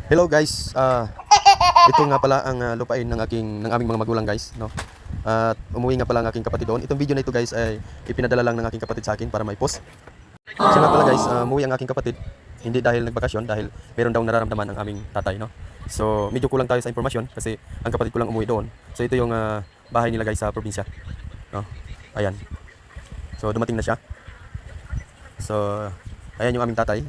Hello guys, ito nga pala ang lupain ng aming mga magulang guys, no? At umuwi nga pala ang aking kapatid doon. Itong video na ito guys ay ipinadala lang ng aking kapatid sa akin para may post. Siya nga pala guys, umuwi ang aking kapatid hindi dahil nagbakasyon, dahil meron daw nararamdaman ang aming tatay, no? So medyo kulang tayo sa impormasyon kasi ang kapatid ko lang umuwi doon. So ito yung bahay nila guys sa probinsya, no? Ayan. So dumating na siya. So ayan yung aming tatay.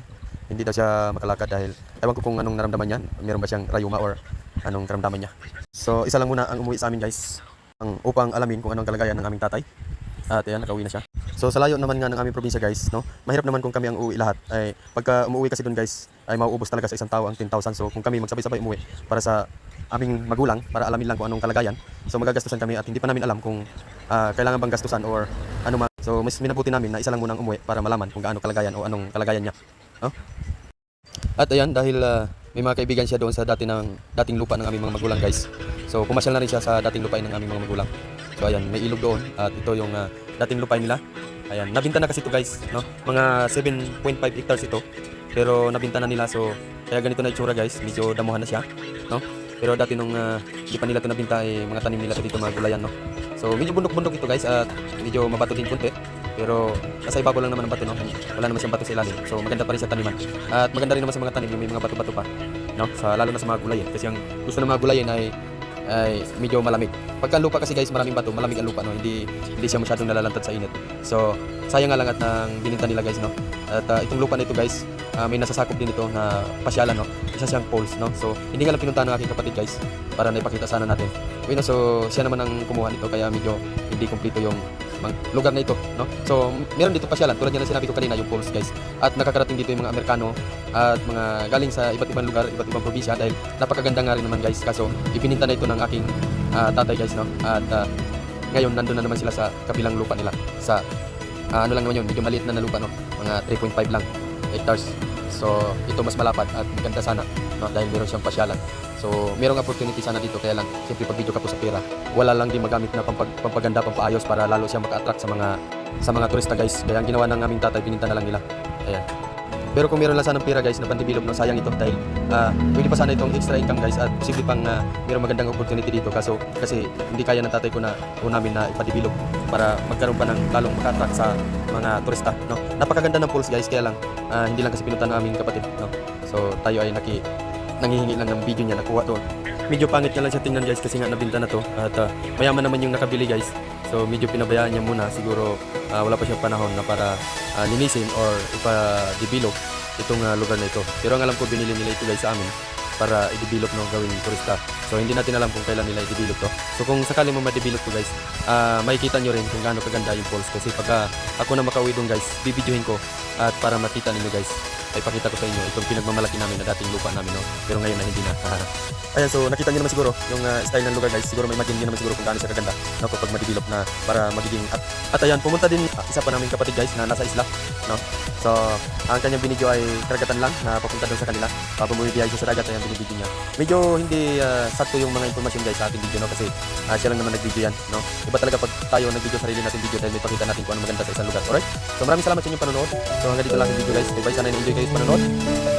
Hindi daw siya makalakad dahil ewan ko kung anong naramdaman niya. Meron ba siyang rayuma or anong karamdaman niya. So isa lang muna ang umuwi sa amin guys, upang alamin kung anong kalagayan ng aming tatay. At ayan, nakauwi na siya. So sa layo naman nga ng aming probinsya guys, no, mahirap naman kung kami ang uuwi lahat. Ay pagka umuwi kasi doon guys, ay mauubos talaga sa isang tao ang 10,000. So kung kami magsabay-sabay umuwi para sa aming magulang, para alamin lang kung anong kalagayan, so magagastusan kami at hindi pa namin alam kung kailangan bang gastusan or ano man. So mas minabuti namin na isa lang muna ang umuwi para malaman kung gaano kalagayan o anong kalagayan niya, no? At ayan, dahil may mga kaibigan siya doon sa dating lupa ng aming mga magulang guys. So pumasyal na rin siya sa dating lupain ng aming mga magulang. So ayan, may ilog doon at ito yung dating lupain nila. Ayan, nabinta na kasi ito guys, no? Mga 7.5 hectares ito. Pero nabinta na nila, so kaya ganito na itsura guys, medyo damuhan na siya, no? Pero dati nung hindi pa nila ito nabinta, mga tanim nila ito dito, mga gulayan, no? So medyo bundok-bundok ito guys at medyo mabato din konti. Pero nasa ibabaw lang naman ang bato, no? Wala naman siyang bato sa ilalim. So maganda pa rin sa taniman. At maganda rin naman sa mga tanim yung may mga bato-bato pa, no? Lalo na sa mga gulayan. Kasi ang gusto ng mga gulayan ay medyo malamig. Pagka lupa kasi guys, maraming bato, malamig ang lupa, no? Hindi siya masyadong nalalantad sa init. So sayang nga lang at nang bininta nila guys, no? At itong lupa na ito guys, may nasasakop din ito na pasyalan, no? Isa siyang poles, no? So hindi nga lang pinuntahan ng aking kapatid guys para naipakita sana natin. Okay, no? So siya naman ang kumuha nito kaya medyo hindi kumpleto yung lugar na ito, no? So meron dito pasyalan tulad yan na sinabi ko kanina, yung poles guys. At nakakarating dito yung mga Amerikano at mga galing sa iba't ibang lugar, iba't ibang probinsya, dahil napakaganda nga rin naman guys. Kaso ipininta na ito ng aking tatay guys, no? At ngayon nandun na naman sila sa kabilang lupa nila sa ano lang naman yun, medyo maliit na lupa, no? Mga 3.5 lang hectares. So ito mas malapad at maganda sana, no? Dahil meron siyang pasyalan. So merong opportunity sana dito, kaya lang siyempre pag video ka po sa pera, wala lang din magamit na pampaganda, pampaayos para lalo siya maka-attract sa mga turista guys. Kaya ang ginawa ng aming tatay, pininta na lang nila. Ayan. Pero kung meron lang sanang pera guys na pandevelop, no, sayang ito dahil pwede pa sana itong extra income guys at posible pang merong magandang opportunity dito. Kasi hindi kaya ng tatay ko na namin na ipadevelop para magkaroon pa ng lalong maka-attract sa mga turista, no? Napakaganda ng pools guys, kaya lang hindi lang kasi pinunta ng aming kapatid, no? So tayo ay nangihingi lang ng video niya, nakuha doon. Medyo pangit niya lang siya tingnan guys kasi nga nabinta na to at mayaman naman yung nakabili guys. So medyo pinabayaan niya muna, siguro wala pa siyang panahon na para linisin or ipa-develop itong lugar na ito. Pero ang alam ko, binili nila ito guys sa amin para i-develop, no, gawing turista. So hindi natin alam kung kailan nila i-develop to. So kung sakali mo ma-develop to guys, makikita nyo rin kung gaano kaganda yung falls. Kasi pagka ako na makauwi doon guys, bibidyohin ko at para makita ninyo guys, ay pakita ko sa inyo itong pinagmamalaki namin na dating lupa namin, no? Pero ngayon na hindi na. Ayan, so nakita niyo naman siguro yung style ng lugar guys. Siguro may imagine niyo naman siguro kung gaano siya kaganda, no, kapag ma-develop na para magiging at ayan, pumunta din isa pa namin kapatid guys na nasa isla, no? So ang kanyang binidyo ay karagatan lang na papunta doon sa kanila. Bumibiyay siya sa dagat, ayan binibidyo niya. Medyo hindi sakto yung mga impormasyon guys sa ating video, no, kasi siya lang naman nag-video yan, no? Iba talaga pag tayo nag-video sarili natin video dahil may pakita natin kung ano maganda sa isang lugar. Alright? So maraming salamat sa inyong panonood. So hanggang dito lang yung video guys. Bye-bye, sana na-enjoy kayo sa panonood.